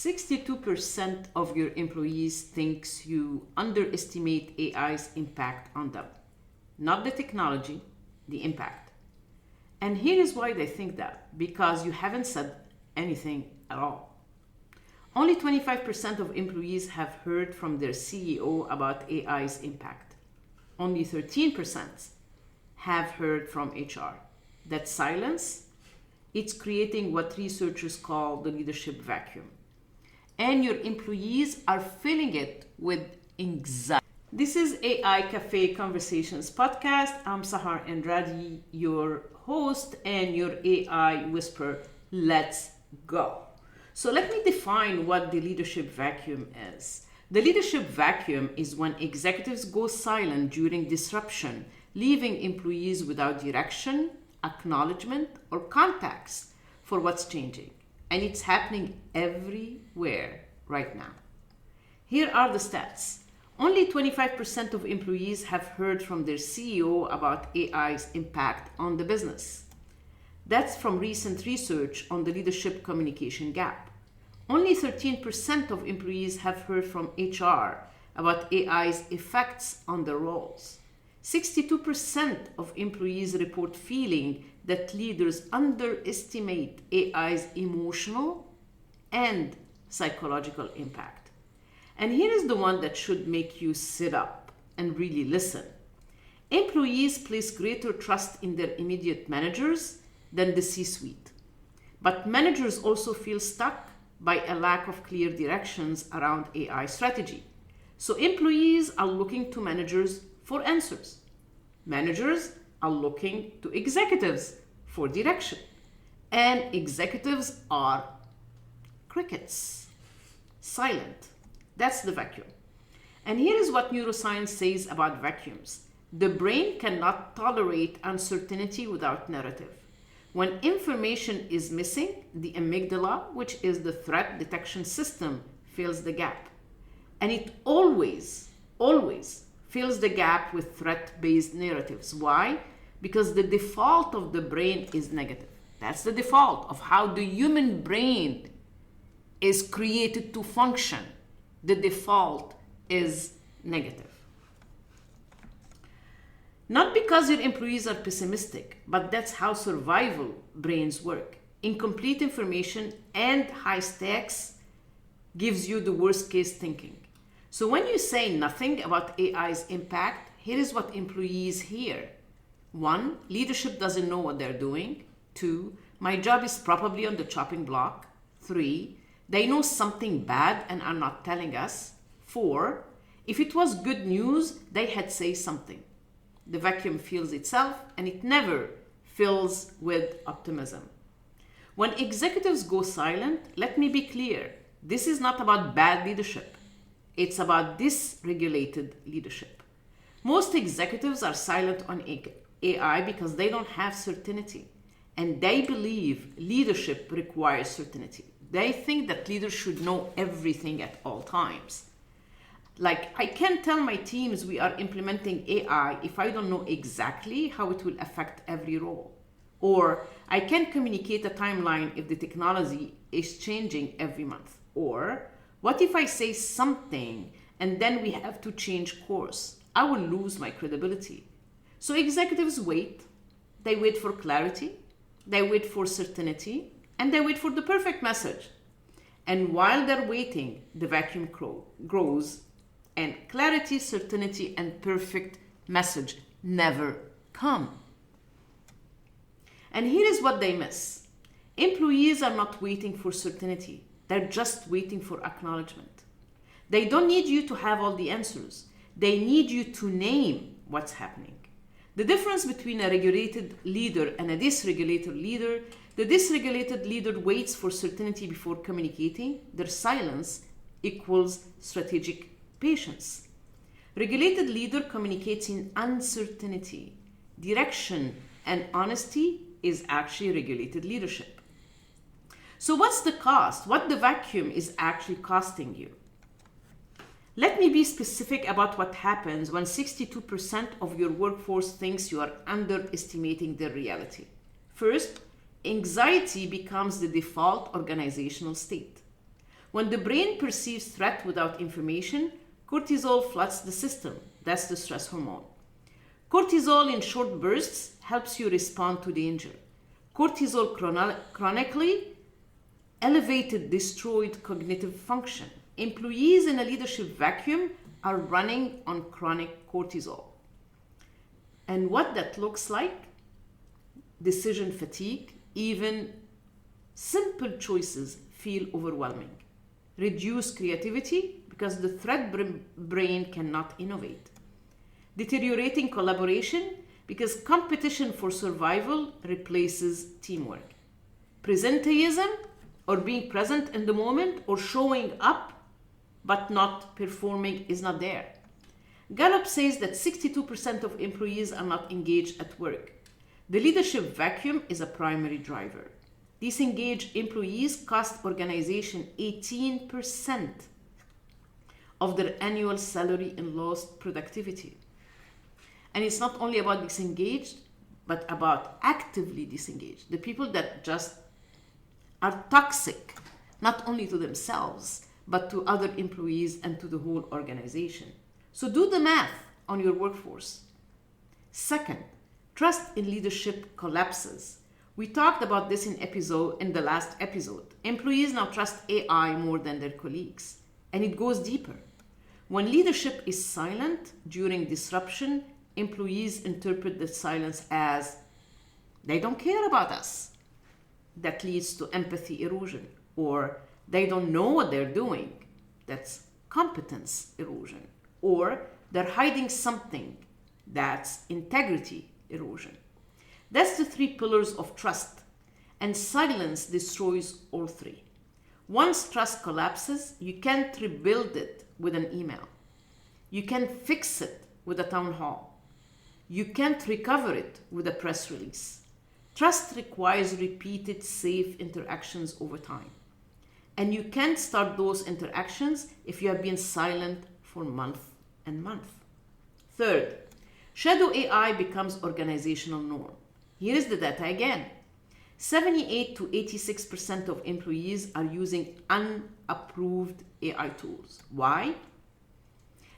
62% of your employees thinks you underestimate AI's impact on them. Not the technology, the impact. And here is why they think that, because you haven't said anything at all. Only 25% of employees have heard from their CEO about AI's impact. Only 13% have heard from HR. That silence, it's creating what researchers call the leadership vacuum. And your employees are filling it with anxiety. This is AI Cafe Conversations podcast. I'm Sahar Andrade, your host and your AI whisperer. Let's go. So let me define what the leadership vacuum is. The leadership vacuum is when executives go silent during disruption, leaving employees without direction, acknowledgement, or context for what's changing. And it's happening everywhere right now. Here are the stats. Only 25% of employees have heard from their CEO about AI's impact on the business. That's from recent research on the leadership communication gap. Only 13% of employees have heard from HR about AI's effects on their roles. 62% of employees report feeling that leaders underestimate AI's emotional and psychological impact. And here is the one that should make you sit up and really listen. Employees place greater trust in their immediate managers than the C-suite. But managers also feel stuck by a lack of clear directions around AI strategy. So employees are looking to managers for answers. Managers are looking to executives for direction. And executives are crickets, silent. That's the vacuum. And here is what neuroscience says about vacuums. The brain cannot tolerate uncertainty without narrative. When information is missing, the amygdala, which is the threat detection system, fills the gap. And it always fills the gap with threat-based narratives. Why? Because the default of the brain is negative. That's the default of how the human brain is created to function. The default is negative. Not because your employees are pessimistic, but that's how survival brains work. Incomplete information and high stakes gives you the worst case thinking. So when you say nothing about AI's impact, here is what employees hear. 1, leadership doesn't know what they're doing. 2, my job is probably on the chopping block. 3, they know something bad and are not telling us. 4, if it was good news, they had say something. The vacuum fills itself and it never fills with optimism. When executives go silent, let me be clear, this is not about bad leadership. It's about dysregulated leadership. Most executives are silent on AI because they don't have certainty and they believe leadership requires certainty. They think that leaders should know everything at all times. Like, I can't tell my teams we are implementing AI if I don't know exactly how it will affect every role. Or I can't communicate a timeline if the technology is changing every month. Or what if I say something and then we have to change course? I will lose my credibility. So executives wait. They wait for clarity. They wait for certainty. And they wait for the perfect message. And while they're waiting, the vacuum grows. And clarity, certainty, and perfect message never come. And here is what they miss. Employees are not waiting for certainty. They're just waiting for acknowledgement. They don't need you to have all the answers. They need you to name what's happening. The difference between a regulated leader and a dysregulated leader, the dysregulated leader waits for certainty before communicating. Their silence equals strategic patience. Regulated leader communicates in uncertainty. Direction and honesty is actually regulated leadership. So what's the cost? What the vacuum is actually costing you? Let me be specific about what happens when 62% of your workforce thinks you are underestimating their reality. First, anxiety becomes the default organizational state. When the brain perceives threat without information, cortisol floods the system. That's the stress hormone. Cortisol in short bursts helps you respond to danger. Cortisol chronically elevated destroyed cognitive function. Employees in a leadership vacuum are running on chronic cortisol. And what that looks like, decision fatigue, even simple choices feel overwhelming. Reduced creativity because the threat brain cannot innovate. Deteriorating collaboration because competition for survival replaces teamwork. Presenteeism, or being present in the moment, or showing up but not performing, is not there. Gallup says that 62% of employees are not engaged at work. The leadership vacuum is a primary driver. Disengaged employees cost organization 18% of their annual salary in lost productivity. And it's not only about disengaged, but about actively disengaged. The people that just are toxic, not only to themselves, but to other employees and to the whole organization. So do the math on your workforce. Second, trust in leadership collapses. We talked about this in the last episode. Employees now trust AI more than their colleagues, and it goes deeper. When leadership is silent during disruption, employees interpret the silence as they don't care about us. That leads to empathy erosion, or they don't know what they're doing. That's competence erosion, or they're hiding something. That's integrity erosion. That's the three pillars of trust, and silence destroys all three. Once trust collapses, you can't rebuild it with an email. You can't fix it with a town hall. You can't recover it with a press release. Trust requires repeated, safe interactions over time. And you can't start those interactions if you have been silent for months and months. Third, shadow AI becomes organizational norm. Here is the data again. 78 to 86% of employees are using unapproved AI tools. Why?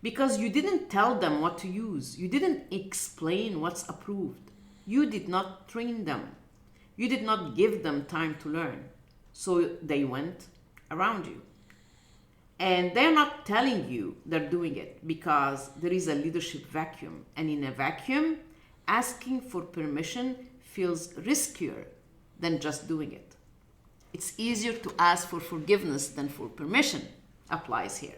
Because you didn't tell them what to use. You didn't explain what's approved. You did not train them. You did not give them time to learn. So they went around you. And they're not telling you they're doing it because there is a leadership vacuum. And in a vacuum, asking for permission feels riskier than just doing it. It's easier to ask for forgiveness than for permission, applies here.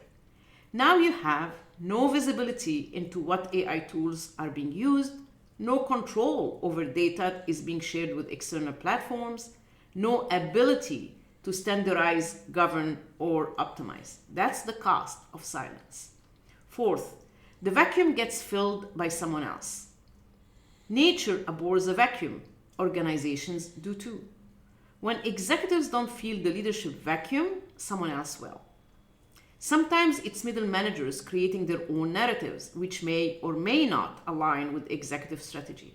Now you have no visibility into what AI tools are being used, no control over data is being shared with external platforms, no ability to standardize, govern, or optimize. That's the cost of silence. Fourth, the vacuum gets filled by someone else. Nature abhors a vacuum. Organizations do too. When executives don't feel the leadership vacuum, someone else will. Sometimes it's middle managers creating their own narratives, which may or may not align with executive strategy.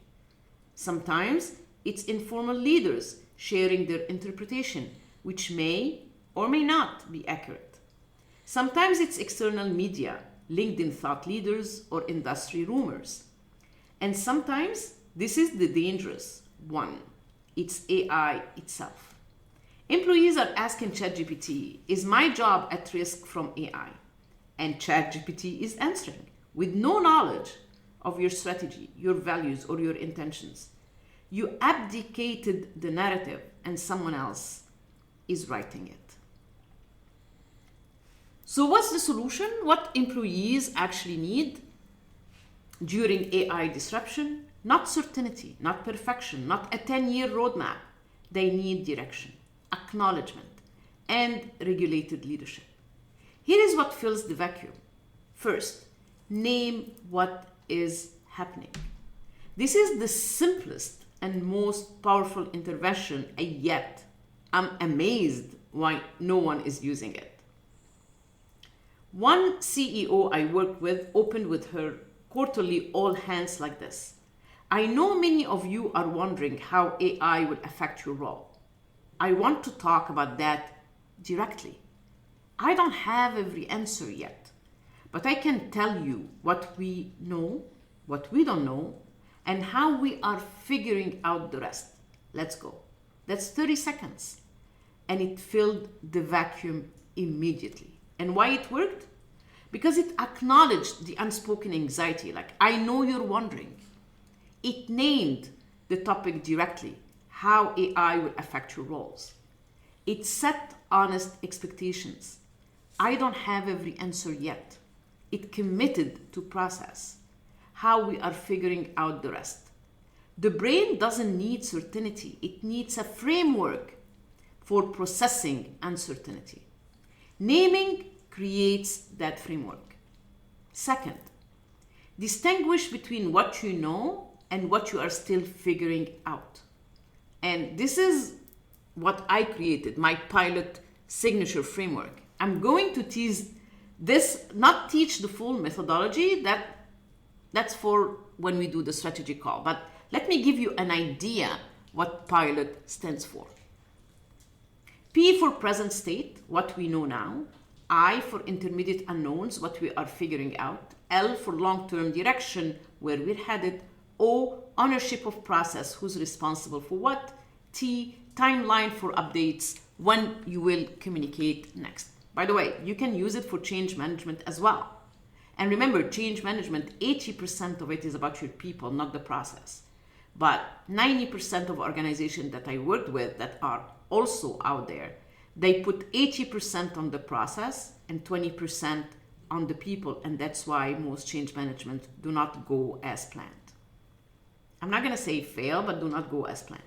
Sometimes it's informal leaders sharing their interpretation, which may or may not be accurate. Sometimes it's external media, LinkedIn thought leaders, or industry rumors. And sometimes this is the dangerous one. It's AI itself. Employees are asking ChatGPT, is my job at risk from AI? And ChatGPT is answering with no knowledge of your strategy, your values, or your intentions. You abdicated the narrative and someone else is writing it. So what's the solution? What employees actually need during AI disruption? Not certainty, not perfection, not a 10-year roadmap. They need direction, acknowledgement, and regulated leadership. Here is what fills the vacuum. First, name what is happening. This is the simplest and most powerful intervention, and yet I'm amazed why no one is using it. One CEO I worked with opened with her quarterly all hands like this. I know many of you are wondering how AI will affect your role. I want to talk about that directly. I don't have every answer yet, but I can tell you what we know, what we don't know, and how we are figuring out the rest. Let's go. That's 30 seconds. And it filled the vacuum immediately. And why it worked? Because it acknowledged the unspoken anxiety, like, I know you're wondering. It named the topic directly, how AI will affect your roles. It set honest expectations. I don't have every answer yet. It committed to process, how we are figuring out the rest. The brain doesn't need certainty. It needs a framework for processing uncertainty. Naming creates that framework. Second, distinguish between what you know and what you are still figuring out. And this is what I created, my pilot signature framework. I'm going to tease this, not teach the full methodology, that's for when we do the strategy call. But let me give you an idea what pilot stands for. P for present state, what we know now. I for intermediate unknowns, what we are figuring out. L for long-term direction, where we're headed. O, ownership of process, who's responsible for what. T, timeline for updates, when you will communicate next. By the way, you can use it for change management as well. And remember, change management, 80% of it is about your people, not the process. But 90% of organizations that I worked with that are also out there, they put 80% on the process and 20% on the people, and that's why most change management do not go as planned. I'm not going to say fail, but do not go as planned.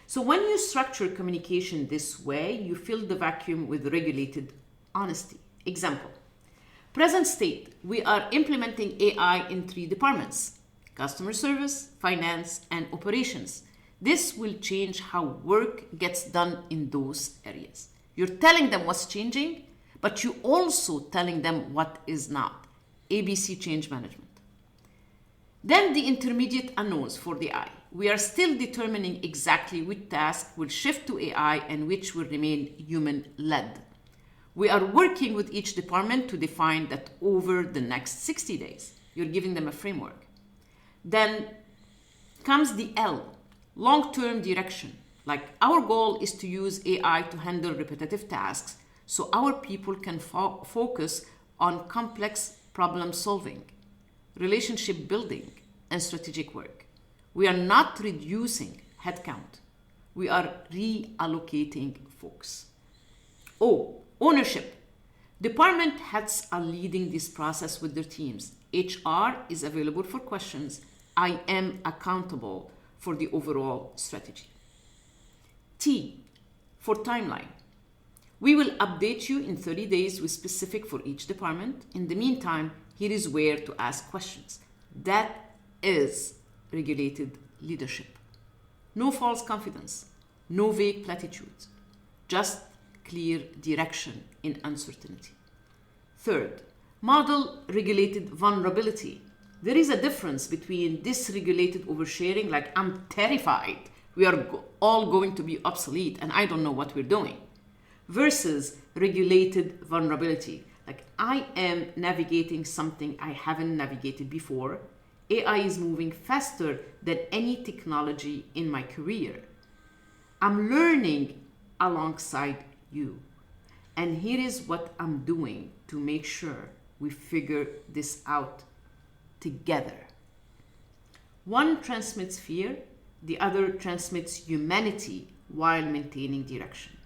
So when you structure communication this way, you fill the vacuum with regulated honesty. Example, present state, we are implementing AI in 3 departments: customer service, finance, and operations. This will change how work gets done in those areas. You're telling them what's changing, but you're also telling them what is not. ABC change management. Then the intermediate unknowns for the I. We are still determining exactly which task will shift to AI and which will remain human-led. We are working with each department to define that over the next 60 days. You're giving them a framework. Then comes the L, long-term direction. Like, our goal is to use AI to handle repetitive tasks so our people can focus on complex problem solving, relationship building, and strategic work. We are not reducing headcount. We are reallocating focus. O, ownership. Department heads are leading this process with their teams. HR is available for questions. I am accountable for the overall strategy. T, for timeline. We will update you in 30 days with specific for each department. In the meantime, here is where to ask questions. That is regulated leadership. No false confidence, no vague platitudes, just clear direction in uncertainty. Third, model regulated vulnerability. There is a difference between dysregulated oversharing, like, I'm terrified, we are all going to be obsolete and I don't know what we're doing, versus regulated vulnerability, like, I am navigating something I haven't navigated before. AI is moving faster than any technology in my career. I'm learning alongside you. And here is what I'm doing to make sure we figure this out together. One transmits fear, the other transmits humanity while maintaining direction.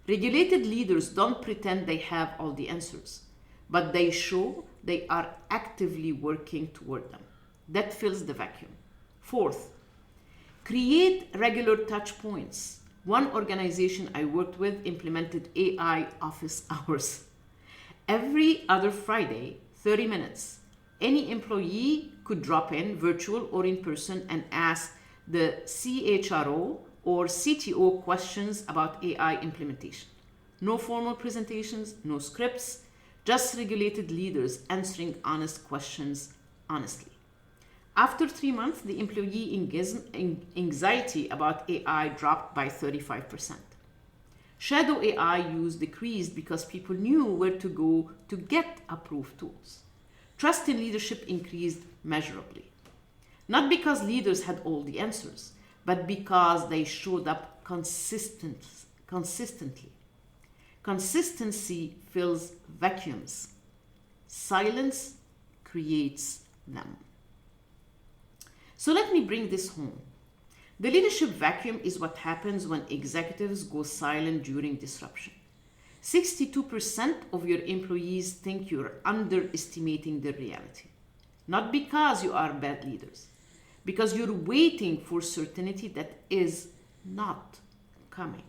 Regulated leaders don't pretend they have all the answers, but they show they are actively working toward them. That fills the vacuum. Fourth, create regular touch points. One organization I worked with implemented AI office hours. Every other Friday, 30 minutes, any employee could drop in, virtual or in person, and ask the CHRO or CTO questions about AI implementation. No formal presentations, no scripts, just regulated leaders answering honest questions honestly. After 3 months, the employee anxiety about AI dropped by 35%. Shadow AI use decreased because people knew where to go to get approved tools. Trust in leadership increased measurably. Not because leaders had all the answers, but because they showed up consistently. Consistency fills vacuums. Silence creates them. So let me bring this home. The leadership vacuum is what happens when executives go silent during disruption. 62% of your employees think you're underestimating the reality. Not because you are bad leaders, because you're waiting for certainty that is not coming.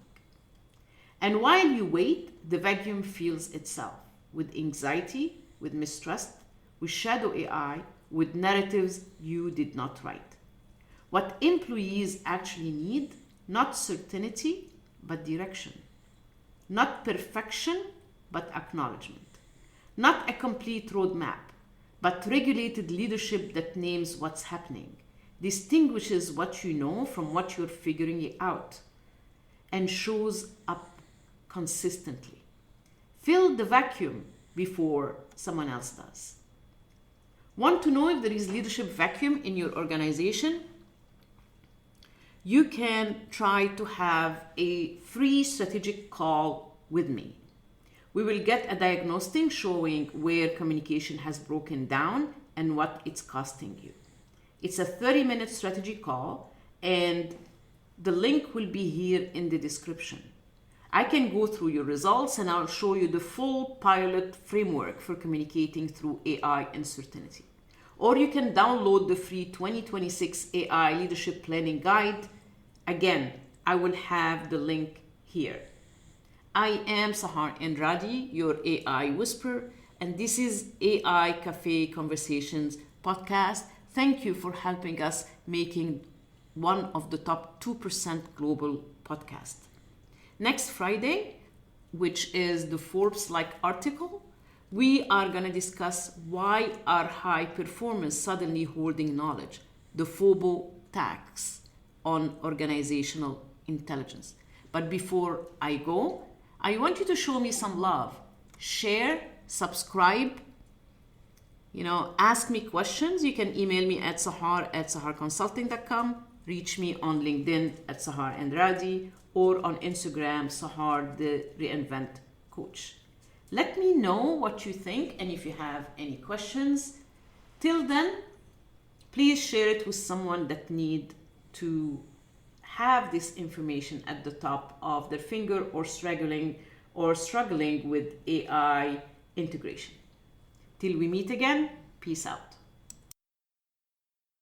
And while you wait, the vacuum fills itself with anxiety, with mistrust, with shadow AI, with narratives you did not write. What employees actually need, not certainty, but direction. Not perfection, but acknowledgement. Not a complete roadmap, but regulated leadership that names what's happening, distinguishes what you know from what you're figuring out, and shows up consistently. Fill the vacuum before someone else does. Want to know if there is leadership vacuum in your organization? You can try to have a free strategic call with me. We will get a diagnostic showing where communication has broken down and what it's costing you. It's a 30-minute strategy call, and the link will be here in the description. I can go through your results and I'll show you the full pilot framework for communicating through AI uncertainty. Or you can download the free 2026 AI Leadership Planning Guide. Again, I will have the link here. I am Sahar Andrade, your AI whisperer, and this is AI Cafe Conversations podcast. Thank you for helping us making one of the top 2% global podcasts. Next Friday, which is the Forbes article, we are going to discuss why are high performers suddenly holding knowledge, the FOBO tax on organizational intelligence. But before I go, I want you to show me some love. Share, subscribe, ask me questions. You can email me at sahar@saharconsulting.com, reach me on LinkedIn at Sahar Andrade, or on Instagram, Sahar the Reinvent Coach. Let me know what you think and if you have any questions. Till then, please share it with someone that need to have this information at the top of their finger or struggling with AI integration. Till we meet again, peace out.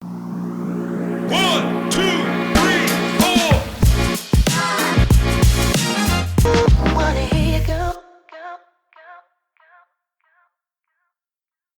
1